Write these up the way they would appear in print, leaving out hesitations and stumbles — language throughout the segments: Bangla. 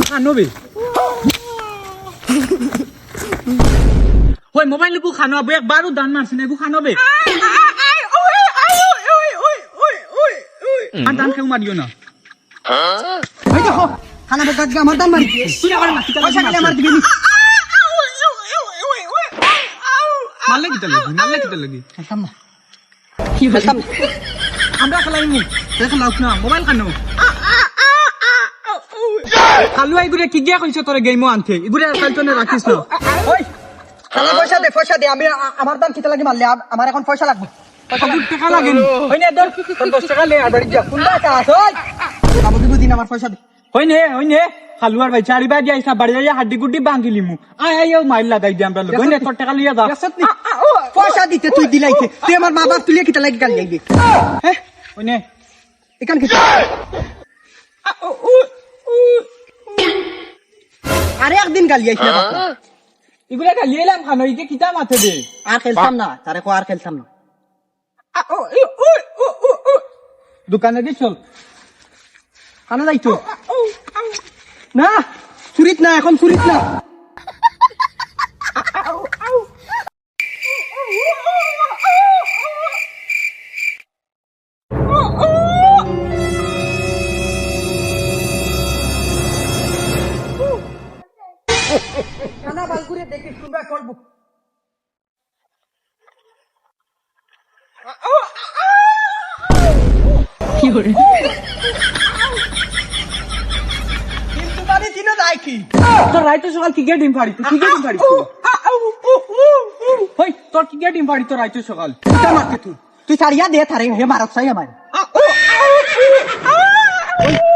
খানো বে ওই মোবাইল বু খানো বে একবারও দান মারছ না বু খানো বে আর দান কেউ মারিও না ওই দেখো খানা বেকার আমার দান মারি তুই আবার মাটি পয়সা গেলে আমার দিবি নি মারলে কিটা লাগি খাইতাম না কি খাইতাম আমরা খেলাই মু দেখো লাউক না মোবাইল খানো খালু এগুলো কি গিয়া কইছ তোরে গেমও আনতে এগুলো কালচনে রাখিস না ওই খানা পয়সা দে আমি আমার দান কিটা লাগি মারলে আমার এখন পয়সা লাগবে টাকা লাগে ওই নে ধর 10 টাকা লে আর বাড়ি যা কোনটা আছে ওই বাবু দিন আমার পয়সা দে ওই নে খালুয়ার ভাই চারি বাই যাইছা বাড়ি যাই হাড্ডি গুড্ডি ভাঙিলি মু আয় মাইল লাগাই দি আমরা ওই নে তোর টাকা লিয়া যা পয়সা দিতে তুই দিলাইছে তুই আমার মা বাপ তুই কিটা লাগি গাল যাইবি হ্যাঁ ওই নে এখান কি আরে একদিন গাল যাইছে এগুলা গালিয়েলাম খানো ইকে কিতা মাথে দে আর খেলতাম না তারে কো আর খেলতাম না দোকানে দি চল খানা যাইতো না চুরিত না এখন চুরিত না খানা বালগুরে দেখিস তোমরা করবো কিন্তু বাড়ি চিনো যায় কি তোর রাইতে সকাল কি ডিম ফাড়ি তুই কি ডিম ফাড়ি হই তোর কি ডিম ফাড়ি তোর রাইতে সকাল কিটা মারতে তুই ছাড়িয়া দে থারে হে মারক চাই আমার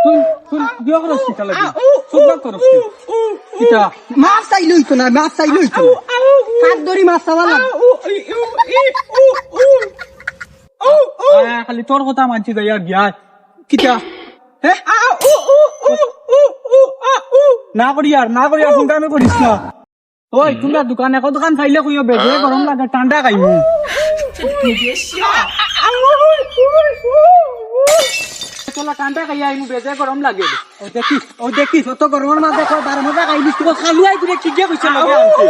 তুই বিয়া করস কিতা লাগি সুবা করস কিতা মাছ চাইলই তো না মাছ চাইলই তো কাক দড়ি মাছ চাওয়া না খালি তোর কথা মানছি গাইয়া গিয়া কিটা হে না করি আর ফোনটা আমি করিস না ওই তোমরা দোকানে দোকান খাইলে কইও বেজে গরম লাগে ঠান্ডা খাইমু চলো ঠান্ডা খাইয়া আইমু বেজে গরম লাগে ও দেখিস অত গরমের মাঝে কয় 12 মজা খাইবি তুই খালুয়াই করে কি গিয়া কইছে লাগে আনতে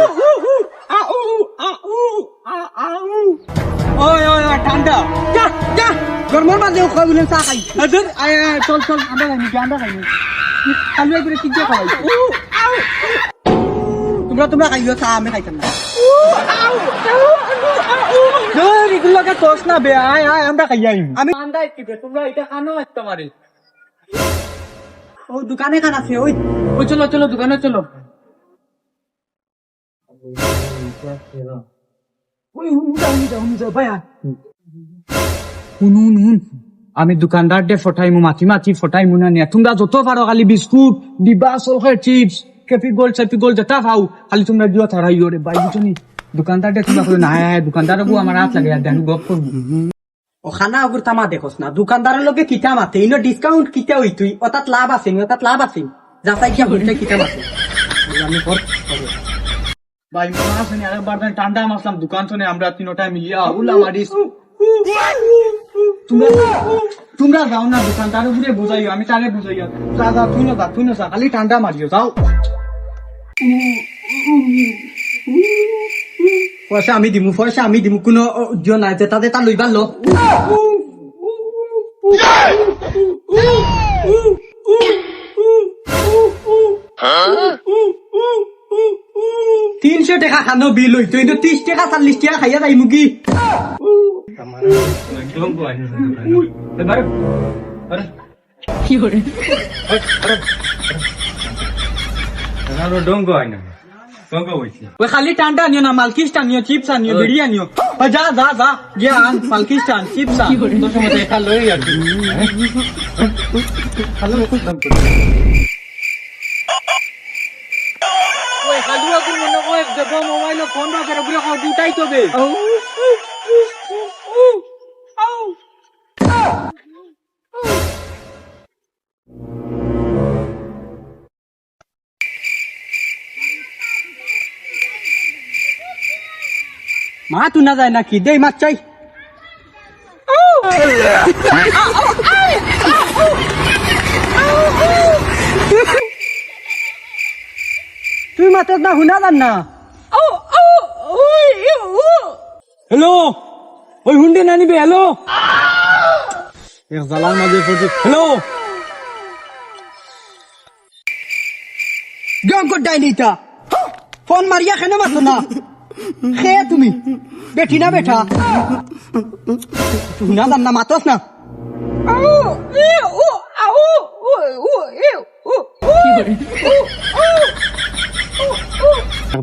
ওই ঠান্ডা যা গরমের মাঝে কয় বলেন চা খাই আদর আয় চল ঠান্ডা খাইমু খালুয়াই করে কি গিয়া খাওয়াই তোমরা খাইও চা আমি খাইতাম না এগুলোকে তোস না বে আয় আমরা খাইয়া আইমু আমি ঠান্ডা কি তোমরা এটা খানো একটা মারে ও দোকানে খান আছে ওই চলো দোকানে চলো আমি দোকানদার দে ফটাইমু মাথি ফটাইমু না নিয়া তোমরা যত পারো খালি বিস্কুট ডিব্বা চলখের চিপস কেপি গোল যেটা খাও খালি তোমরা দিও থারাইও রে বাই বুঝনি দোকানদার দে তোমরা না দোকানদার আমার হাত লাগে আর গপ করবো ও খানা ওগুর তামা দেখোস না দোকানদারের লগে কিতা মাতে ইনো ডিসকাউন্ট কিতা হই তুই অতাত লাভ আছে যাচাই কিয়া হইতে কিতা মাতে আমি কর ভাই মনে আছে নি আরেকবার ঠান্ডা মাসলাম দোকান শুনে আমরা তিনটা মিলিয়া উলা মারিস তোমরা যাও না দোকানদার উপরে বুঝাইও আমি তারে বুঝাইও যা তুই না যা খালি ঠান্ডা মারিও যাও পয়সা আমি দিমু কোনো উদ্যোগ নাই যে তাদের তা লইবার লো 300 টাকা খানো বিল হইতো কিন্তু 30 টাকা 40 টাকা খাইয়া যাই মুগি খালি ঠান্ডা আনিও না মালকিস আনিও চিপস আনিও বিড়ি আনিও যা গিয়া আন মালকিস আন চিপস আন তোর সময় দেখা লই আর খালো ওই খালুয়া কোন মনে কই দেব মোবাইল ফোন বাজারে পুরো দুটাই তবে মা তু না যায় নাকি দেই মাছ চাই মাতস না শুনা যান না হ্যালো ওই হুন্ডে না নিবে হ্যালো এক জালার মাঝে পড়ছে হ্যালো গম কোটাই নিতা ফোন মারিয়া কেন মাতো না খেয়ে তুমি বেঠি না বেঠা শুনা যান না মাতস না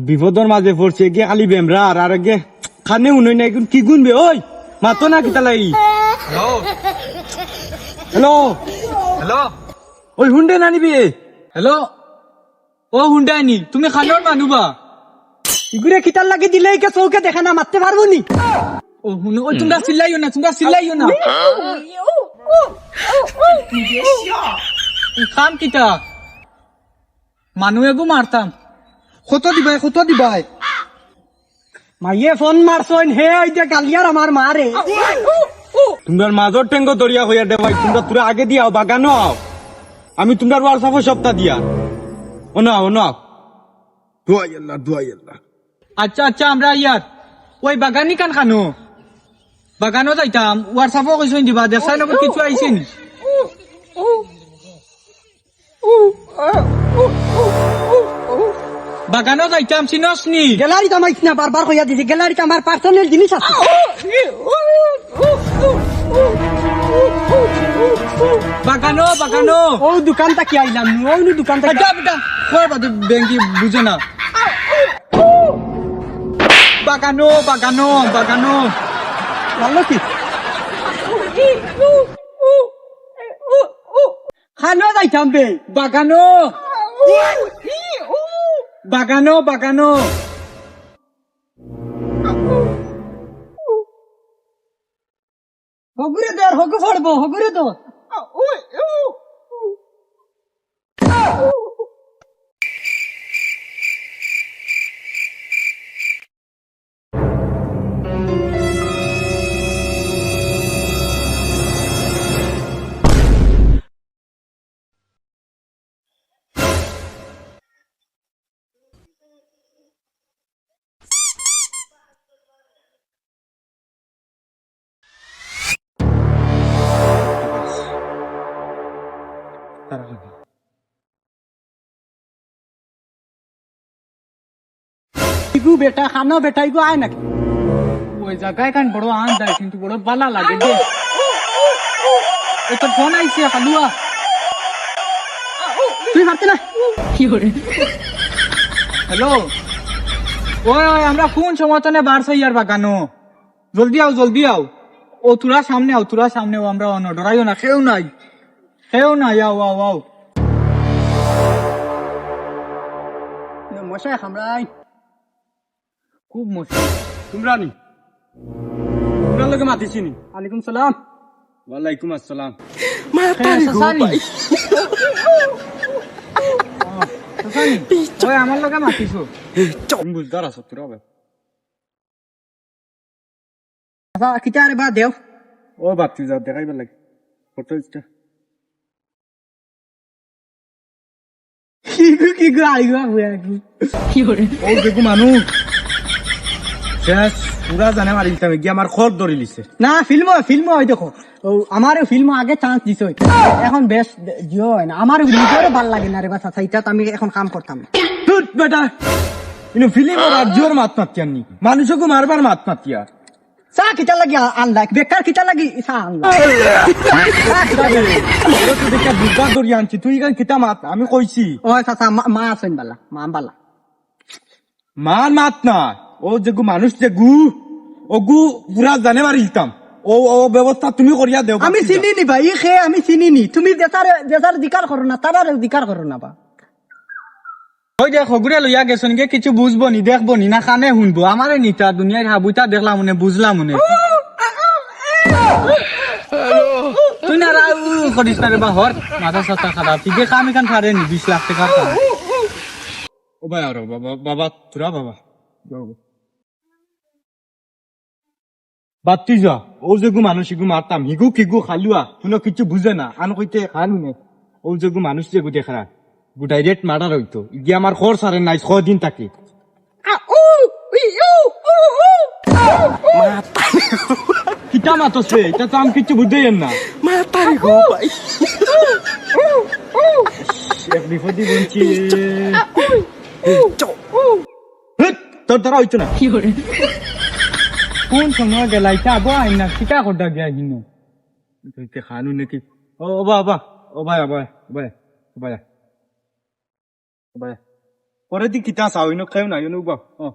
বিপদর মাঝে পড়ছে গে খালি বেমরা আর গে খানে উনই না কি গুনবে ওই মাতো না কিতা লাই হ্যালো হ্যালো ওই হুন্ডে না নিবে হ্যালো ও হুন্ডা নি তুমি খানোর মানুবা ইগুরে কিতার লাগি দিলে কে চৌকে দেখে না মারতে পারবো নি ও হুন ওই তোমরা চিল্লাইও না কাম কিতা মানুষ এগো মারতাম কত দিবাই মাইয়ে ফোন মারছইন হে ওইটা গালিয়ার আমার মারে তোমরা মাজর টেঙ্গ দরিয়া হইয়া দে ভাই তোরা আগে দিয়াও বাগানো আও আমি তোমরা হোয়াটসঅ্যাপে সপ্তাহ দিয়া ও না দুয়াই আচ্ছা আমরা ইয়ার ওই বাগানি কান খানো বাগানো যাইতাম হোয়াটসঅ্যাপও কইছইন দিবা দেখাই নগর কিছু আইছে নি বাগানো যাইতাম চিনস নি গ্যালারি তামাইছ না বারবার কইয়া দিছি গ্যালারিতে আমার পার্সোনাল জিনিস আছে বাগানো ও দোকানটা কি আইলাম ওই দোকানটা বেটা কই বাদে ব্যাংকি বুঝে না বাগানো ভালো কি খানো যাইতাম বে বাগানো হগুরে দর হগু ফড়বো হগুরে দর ইগু বেটা খানো বেটা ইগু আয় নাকি ওই জায়গায় কান বড় আন দেয় কিন্তু বড় বালা লাগে দে তো ফোন আইছে হালুয়া তুই মারতে না হ্যালো ওই আমরা কোন সমতনে বাড়ছে ইয়ার বাগানো জলদি আও ও তোরা সামনে আও আমরা অন্য ডরাইও না কেউ নাই আও মশাই খামরাই খুব মুশকিল তোমরা লোকে মাতিছি নি আলাইকুম সালাম ওয়ালাইকুম আসসালাম ওই আমার লোকে মাতিছো তুমি বুঝদার আছো তোরা আচ্ছা কিটা আরে বা দেও ও বাতি যাও দেখাইবার লাগে ফটো ইস্টা কি আইগো কি করে ও দেখো মানুষ শেষ পুরা জানে মারিলতাম গিয়ে আমার খর ধরে লিছে না ফিল্ম হয় দেখো আমার ফিল্ম আগে চান্স দিছ এখন বেশ জিও হয় না আমার নিজেরও ভাল লাগে না রে বাছা সেইটা আমি এখন কাম করতাম তুই বেটা ইনো ফিল্ম আর জোর মাত মাতিয়া নি মানুষকে মারবার মাত মাতিয়া চা কিটা লাগি আনলা বেকার কিটা লাগি চা আনলা তুই দেখা বুঝবা ধরি আনছি তুই এখানে কিতা মাত আমি কইছি ও চাচা মা আছেন বালা মা বালা মান মাত না ও যেগু মানুষ ওগু পুরা জানে মারিলতাম ও ব্যবস্থা তুমি করিয়া দেও আমি চিনি নি ভাই খে আমি চিনি নি তুমি দেশার দিকার করো না তার দিকার করো না বা ওই দেখ হগুরে লইয়া গেছন গে কিছু বুঝবো নি দেখবো নি না কানে শুনবো আমারে নিতা দুনিয়ার হাবুতা দেখলাম মনে বুঝলাম মনে তুই না করিস না রে বা হর মাথা সাথা খারাপ তুই যে কাম এখান পারে নি 20 লাখ টাকার কাম ও ভাই আর বাবা তোরা বাবা বাতি যা ও যেগু মানুষ এগু মারতাম হিগু কিগু খালুয়া কোনো কিছু বুঝে না আন কইতে খানু নে ও যেগু মানুষ যেগু দেখা ডাইরেক্ট মার্ডার হইতো ইগে আমার খর সারে নাই 6 দিন থাকি কিটা মাতছে এটা তো আমি কিছু বুঝতেই না মাতারি গো ভাই এক বিপদি বলছি তোর দ্বারা হইতো না কোন সময় গেলাইটা আবো আইনা কিটা করতে গিয়া কিনো তুই খানু নাকি ও বাবা ও ভাই ভাই ভাই ভাই ভাই পরে দি কিতা চাওইনো খাই না ইনো বা ও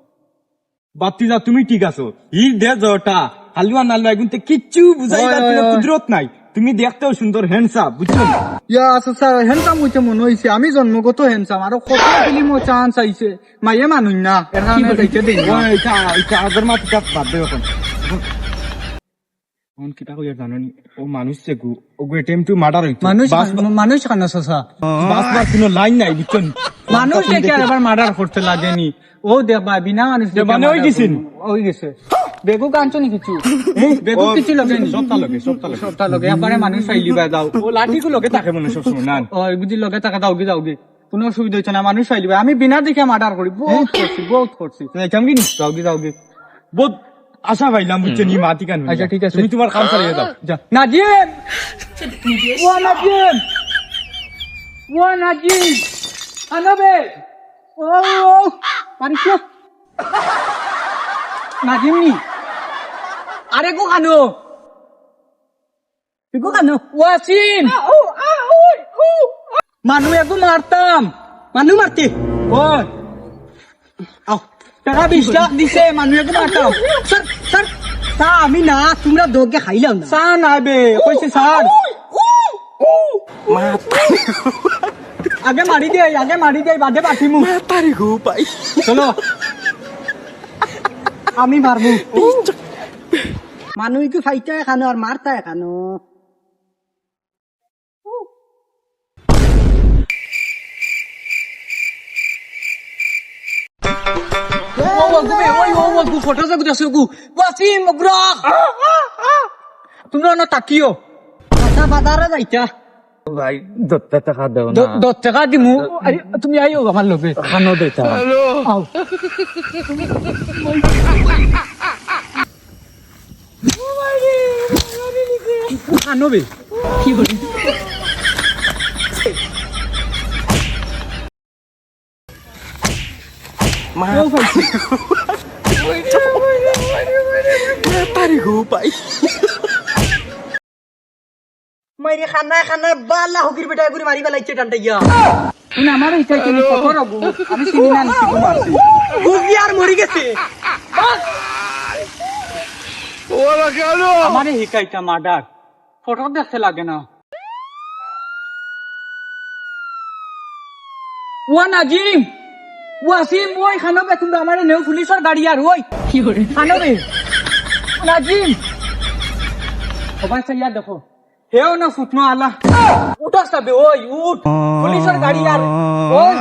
বাতি যা তুমি ঠিক আছো ই দে জটা হালুয়া নালুয়া গুনতে কিচ্ছু বুঝাইবার কোনো কুদরত নাই তুমি দেখতেও সুন্দর হ্যান্ডসাম বুঝছো না ইয়া আচ্ছা হ্যান্ডসাম হইতে মনে হইছে আমি জন্মগত হ্যান্ডসাম আর কত ফিল্ম চান্স আইছে মাইয়ে মানুষ না এর কারণে যাইতে দেই না। এটা আগের মাত্রা বাদ দে এখন কোন কিতা কইয়া জানোনি ও মানুষ সে গু ও গু এটিএম টু মার্ডার হইতো মানুষ কেন সসা বাসবার কোনো লাইন নাই বুঝছো না মানুষ কে আবার মার্ডার করতে লাগেনি ও দেখবা বিনা মানুষ মানে ওই গেছেন ওই গেছে বেগু কাঞ্চো নি কিছু বেগু কিছু লাগেনি সবটা লগে একবারে মানুষ আইলি বা যাও ও লাঠি গু লগে থাকে মনে সব সময় না ও বুঝি লগে টাকা দাও যাওগে কোনো অসুবিধা হচ্ছে না মানুষ আইলি আমি বিনা দেখে মার্ডার করি বহুত করছি কেমন কি যাওগে বহুত আশা পাইলাম বুঝছো নি মাটি কান আচ্ছা ঠিক আছে তুমি তোমার কাম চালিয়ে যাও যা নাজিম ও নাজিম ও নাজিম আনবে ও পারিস নাজিম নি আরে গো কানো গো কানো ওয়াসিম মানু এগো মারতাম মানু মারতে ওই আও টাকা 20 লাখ দিছে মানু এগো মারতাম স্যার স্যার তা আমি না তোমরা দোগে খাইলাম না সা নাইবে কইছে স্যার আগে মারি দে বাদে পাঠিমু মাতারি গো ভাই চলো আমি মারবো মানুষ কি ফাইতে এখানো আর মারতা এখানো ফটো যাগু যাচ্ছে গু ওয়াসিম মগরাক তোমরা না তাকিও কথা বাজারে যাইতা ভাই দত্তা টাকা দাও 10 টাকা দিমু আরে তুমি আইও আমার লগে খানো দেতা আও আনবে কি বলি মাতারি গো ভাই মাইরে খানা খানা বালা হকির বেটা করে মারি ফেলাইছে টানটা গিয়া তুমি আমার ইচ্ছা তুমি কত রবো আমি চিনি না নিছি মারছি গুগি আর মরি গেছে আমারে হিকাইটা মার্ডার ফটো দেখতে লাগে না ওয়া নাজিম ওয়াসিম ওই খানবে তুমি আমারে নেও পুলিশের গাড়ি আর ওই কি করে খানবে নাজিম সবাই সাইয়া দেখো হেও না ফুটনো আলা উঠা যাবে ওই উঠ পুলিশের গাড়ি আর ওই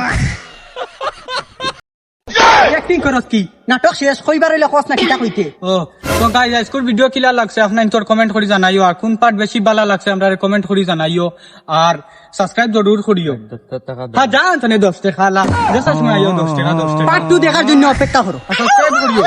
অ্যাক্টিং করস কি নাটক শেষ কইবার হইলে কস না কিটা কইতে ও তো গাইস আজকের ভিডিও কিলা লাগছে আপনার তোর কমেন্ট করে জানাইও আর কোন পার্ট বেশি ভালো লাগছে আমরা কমেন্ট করে জানাইও আর সাবস্ক্রাইব জরুর করিও হ্যাঁ জান তো 10 টাকা লা যেসা সময় আইও 10 টাকা পার্ট 2 দেখার জন্য অপেক্ষা করো সাবস্ক্রাইব করিও